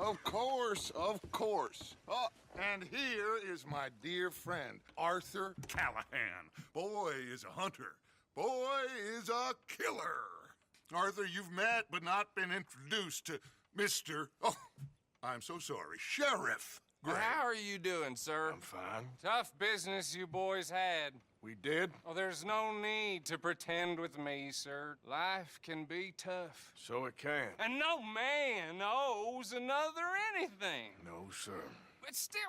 Of course, of course. Oh, and here is my dear friend, Arthur Callahan. Boy is a hunter. Boy is a killer. Arthur, you've met but not been introduced to Mr. Oh, I'm so sorry, Sheriff Gray. How are you doing, sir? I'm fine. Tough business you boys had. We did? Oh, there's no need to pretend with me, sir. Life can be tough. So it can. And no man owes another anything. No, sir. But still,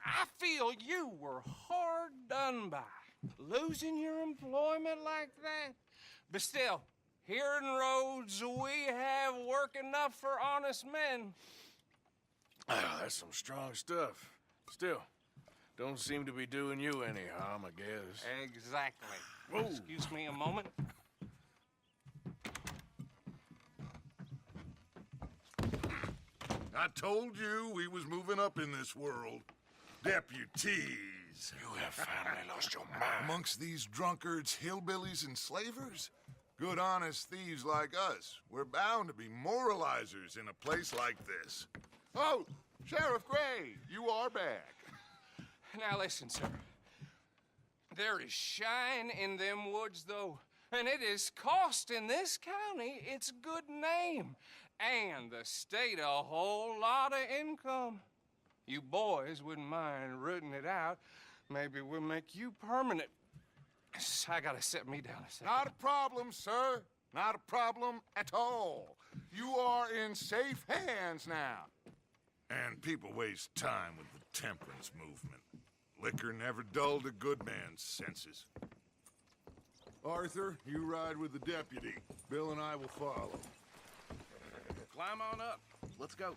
I feel you were hard done by. Losing your employment like that. But still, here in Rhodes, we have work enough for honest men. Ah, that's some strong stuff. Still, don't seem to be doing you any harm, I guess. Exactly. Whoa. Excuse me a moment. I told you we was moving up in this world. Deputies. You have finally lost your mind. Amongst these drunkards, hillbillies, and slavers? Good honest thieves like us. We're bound to be moralizers in a place like this. Oh, Sheriff Gray, you are back. Now listen, sir. There is shine in them woods, though, and it is costing this county its good name and the state a whole lot of income. You boys wouldn't mind rooting it out. Maybe we'll make you permanent. I gotta set me down a second. Not a problem, sir. Not a problem at all. You are in safe hands now. And people waste time with the temperance movement. Liquor never dulled a good man's senses. Arthur, you ride with the deputy. Bill and I will follow. Climb on up. Let's go.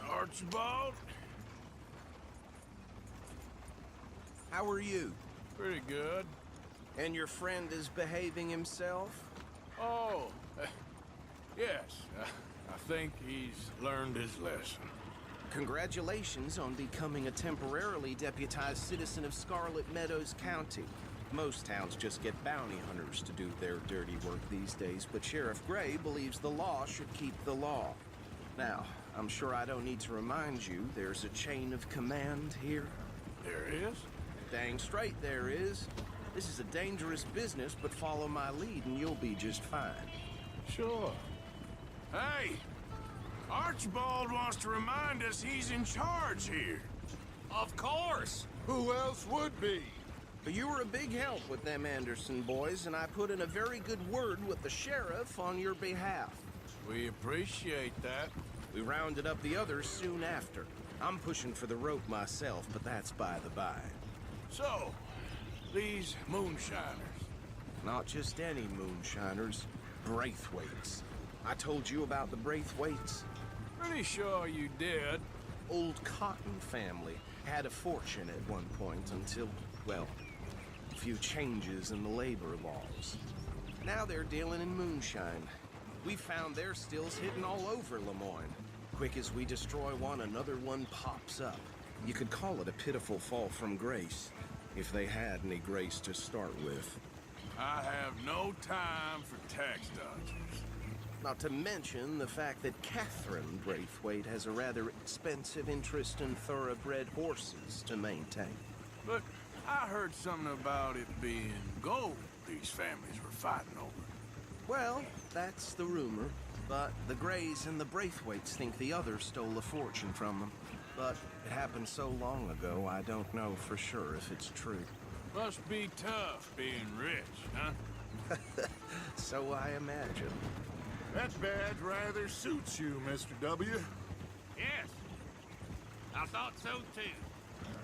Archibald? How are you? Pretty good. And your friend is behaving himself? Oh, yes. I think he's learned his lesson. Congratulations on becoming a temporarily deputized citizen of Scarlet Meadows County. Most towns just get bounty hunters to do their dirty work these days, but Sheriff Gray believes the law should keep the law. Now, I'm sure I don't need to remind you there's a chain of command here. There is? Dang straight there is. This is a dangerous business, but follow my lead and you'll be just fine. Sure. Hey! Archibald wants to remind us he's in charge here. Of course. Who else would be? But you were a big help with them Anderson boys, and I put in a very good word with the sheriff on your behalf. We appreciate that. We rounded up the others soon after. I'm pushing for the rope myself, but that's by the by. So, these moonshiners. Not just any moonshiners, Braithwaites. I told you about the Braithwaites. Pretty sure you did. Old Cotton family had a fortune at one point until, well, a few changes in the labor laws. Now they're dealing in moonshine. We found their stills hidden all over Lemoyne. Quick as we destroy one, another one pops up. You could call it a pitiful fall from grace, if they had any grace to start with. I have no time for tax dodgers. Not to mention the fact that Catherine Braithwaite has a rather expensive interest in thoroughbred horses to maintain. But I heard something about it being gold these families were fighting over. Well, that's the rumor. But the Grays and the Braithwaites think the others stole a fortune from them. But it happened so long ago, I don't know for sure if it's true. Must be tough being rich, huh? So I imagine. That badge rather suits you, Mr. W. Yes, I thought so too.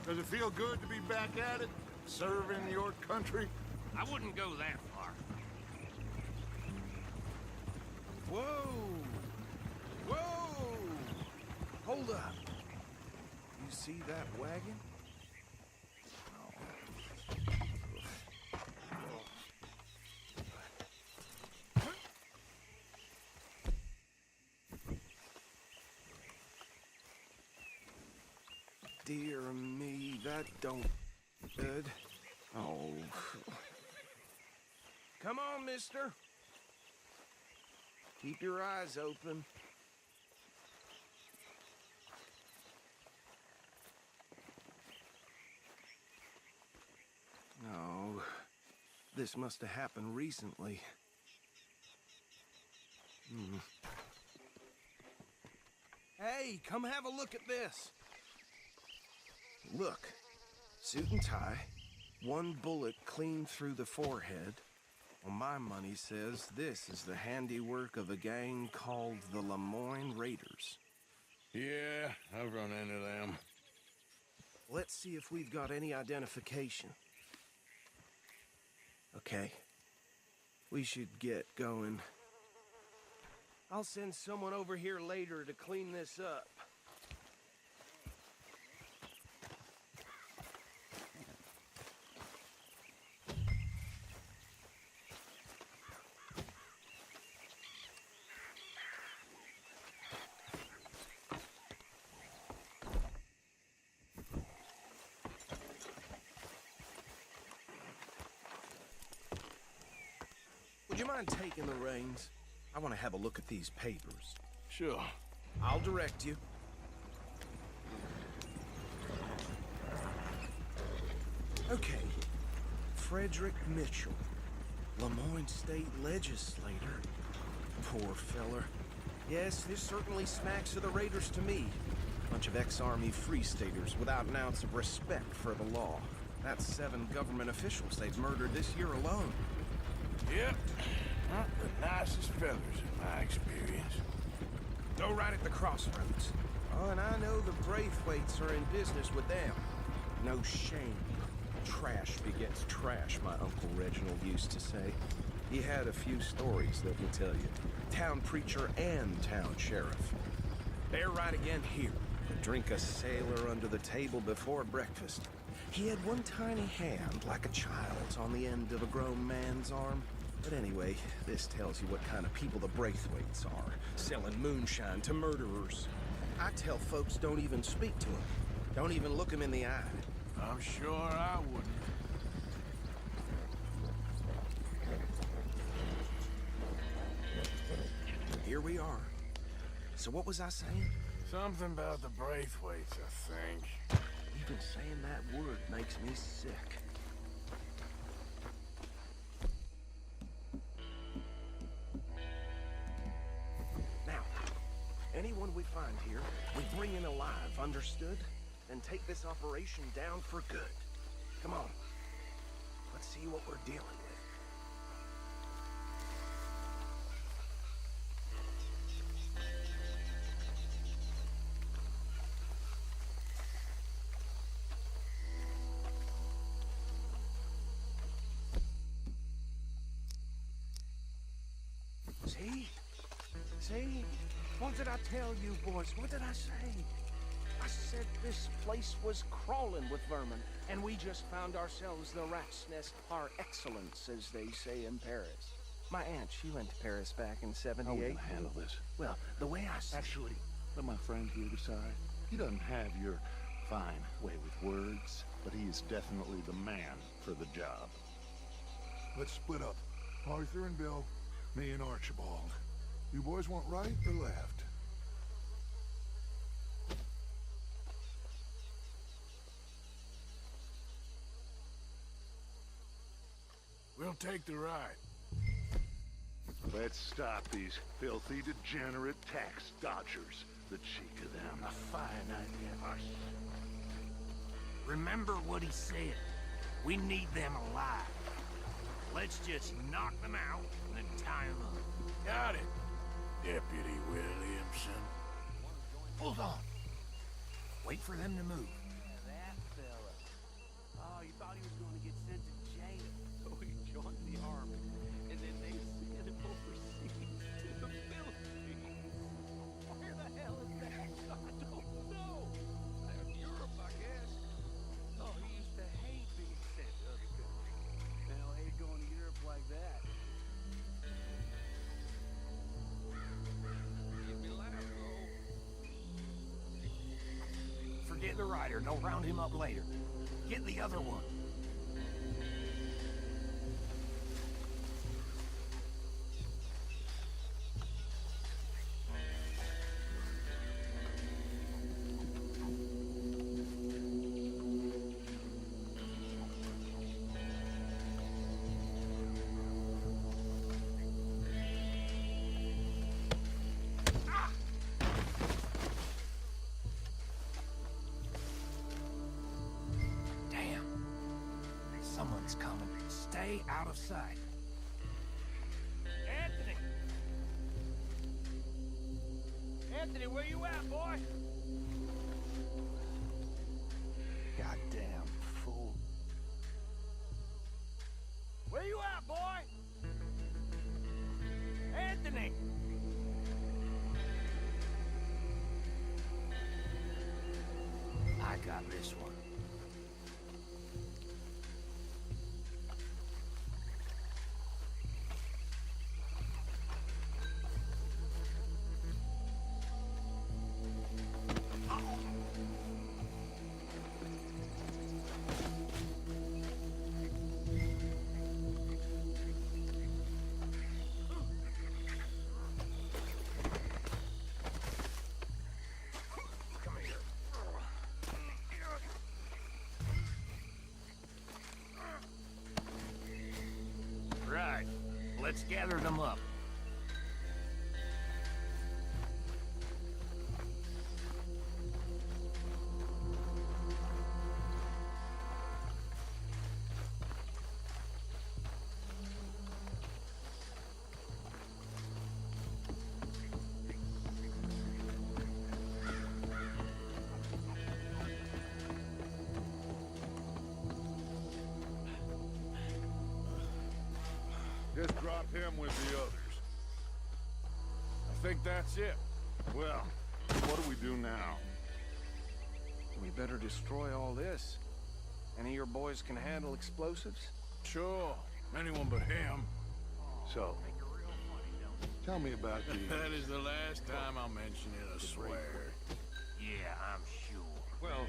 Does it feel good to be back at it? Serving your country? I wouldn't go that far. Whoa! Whoa! Hold up. You see that wagon? Dear me, that don't good. Oh. Come on, mister. Keep your eyes open. No, this must have happened recently. Hey, come have a look at this. Look, suit and tie, one bullet clean through the forehead. Well, my money says this is the handiwork of a gang called the Lemoyne Raiders. Yeah, I've run into them. Let's see if we've got any identification. Okay. We should get going. I'll send someone over here later to clean this up. Would you mind taking the reins? I want to have a look at these papers. Sure. I'll direct you. Okay. Frederick Mitchell, Lemoyne State Legislator. Poor feller. Yes, this certainly smacks of the Raiders to me. Bunch of ex-Army Free Staters without an ounce of respect for the law. That's 7 government officials they've murdered this year alone. Yep. Not the nicest fellas in my experience. Go right at the crossroads. Oh, and I know the Braithwaites are in business with them. No shame. Trash begets trash, my Uncle Reginald used to say. He had a few stories, let me tell you. Town preacher and town sheriff. They're right again here. Drink a sailor under the table before breakfast. He had one tiny hand, like a child's, on the end of a grown man's arm. But anyway, this tells you what kind of people the Braithwaites are, selling moonshine to murderers. I tell folks don't even speak to them. Don't even look them in the eye. I'm sure I wouldn't. Here we are. So what was I saying? Something about the Braithwaites, I think. Even saying that word makes me sick. Now, anyone we find here, we bring in alive, understood? And take this operation down for good. Come on. Let's see what we're dealing with. See? What did I tell you, boys? What did I say? I said this place was crawling with vermin, and we just found ourselves the rat's nest par excellence, as they say in Paris. My aunt, she went to Paris back in '78. How are we gonna handle this? Well, the way I see Actually, let my friend here decide. He doesn't have your fine way with words, but he is definitely the man for the job. Let's split up. Arthur and Bill, me and Archibald. You boys want right or left? We'll take the ride. Let's stop these filthy, degenerate tax dodgers. The cheek of them. A fine idea. Remember what he said. We need them alive. Let's just knock them out and then tie them up. Got it, Deputy Williamson. Hold on. Wait for them to move. That fella. Oh, you thought he was going to get sent to jail. So he joined the army. And then they sent him overseas to the Philippines. Where the hell is that? I don't know. Europe, I guess. Oh, he used to hate being sent to other countries. Now, hate going to Europe like that. Give me loud, though. Forget the rider. No, round him up later. Get the other one. One's coming. Stay out of sight. Anthony! Anthony, where you at, boy? Goddamn fool. Where you at, boy? Anthony! I got this one. Right. Let's gather them up. Just drop him with the others. I think that's it. Well, what do we do now? We better destroy all this. Any of your boys can handle explosives? Sure. Anyone but him. So, tell me about the... That is the last time I'll mention it, I swear. Yeah, I'm sure. Well,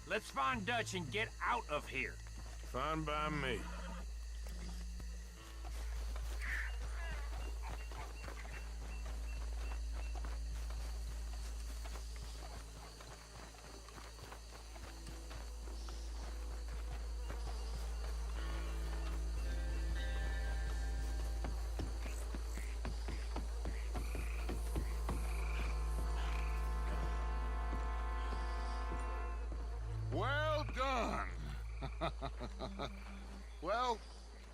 Let's find Dutch and get out of here. Fine by me. Well done. Well,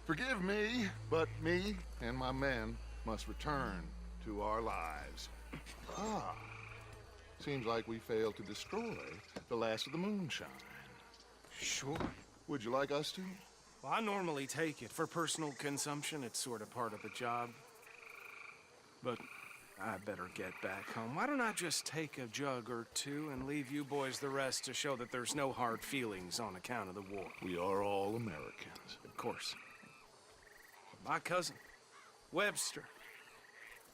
forgive me, but me and my men must return to our lives. Ah, seems like we failed to destroy the last of the moonshine. Sure. Would you like us to? Well, I normally take it. For personal consumption, it's sort of part of the job. But I better get back home. Why don't I just take a jug or two and leave you boys the rest to show that there's no hard feelings on account of the war? We are all Americans. Of course. My cousin, Webster,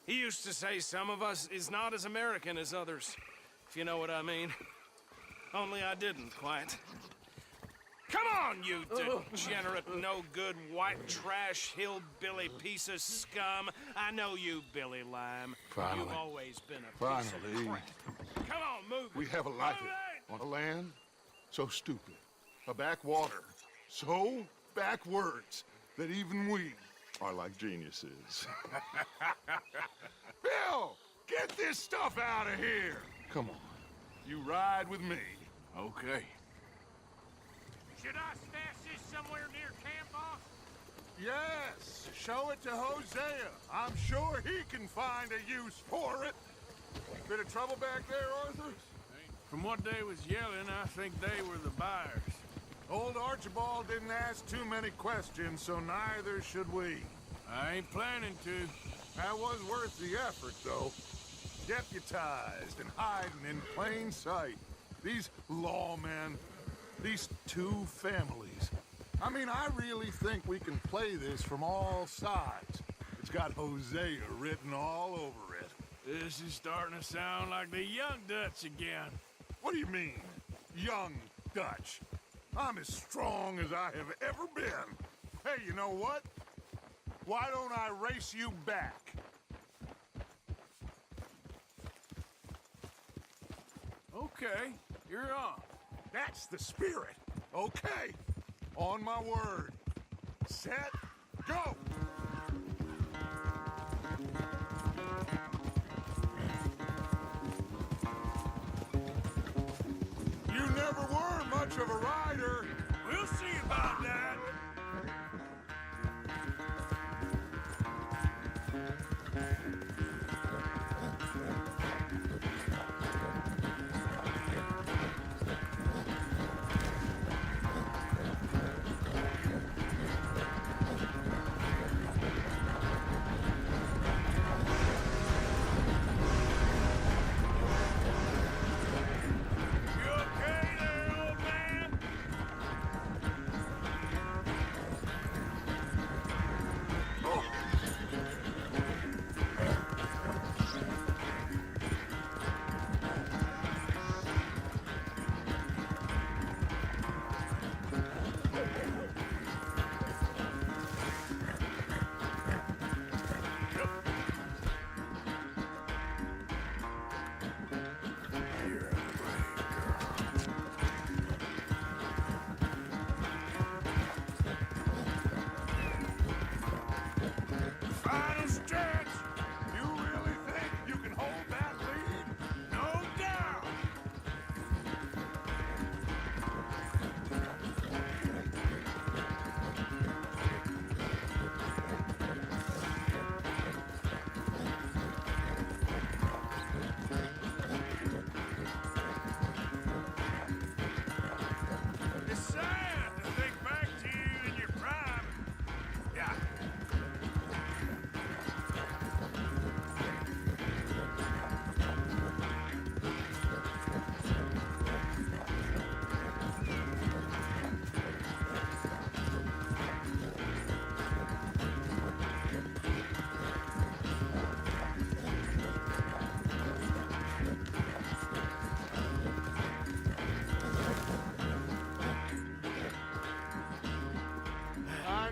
he used to say some of us is not as American as others, if you know what I mean. Only I didn't quite. Come on, you degenerate, no-good, white trash, hillbilly piece of scum. I know you, Billy Lime. Finally. You've always been a piece of crap. Come on, move it. We have a life Move on a land so stupid, a backwater so backwards that even we are like geniuses. Bill, get this stuff out of here. Come on, you ride with me. Okay. Should I stash this somewhere near camp, boss? Yes, show it to Hosea. I'm sure he can find a use for it. Bit of trouble back there, Arthur? From what they was yelling, I think they were the buyers. Old Archibald didn't ask too many questions, so neither should we. I ain't planning to. That was worth the effort, though. Deputized and hiding in plain sight. These lawmen, these two families. I mean, I really think we can play this from all sides. It's got Hosea written all over it. This is starting to sound like the young Dutch again. What do you mean, young Dutch? I'm as strong as I have ever been. Hey, you know what? Why don't I race you back? Okay, you're on. That's the spirit. Okay. On my word. Set, go! You never were much of a rider. We'll see about that.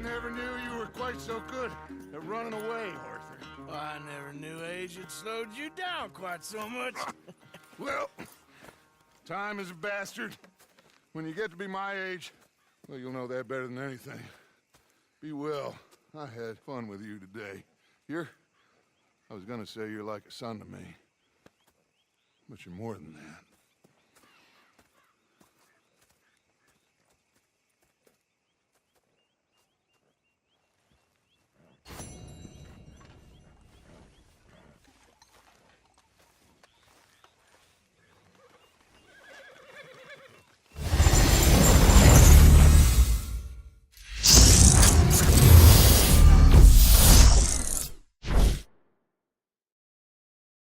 never knew you were quite so good at running away, Arthur. Well, I never knew age had slowed you down quite so much. Well, time is a bastard. When you get to be my age, well, you'll know that better than anything. Be well. I had fun with you today. I was gonna say you're like a son to me. But you're more than that.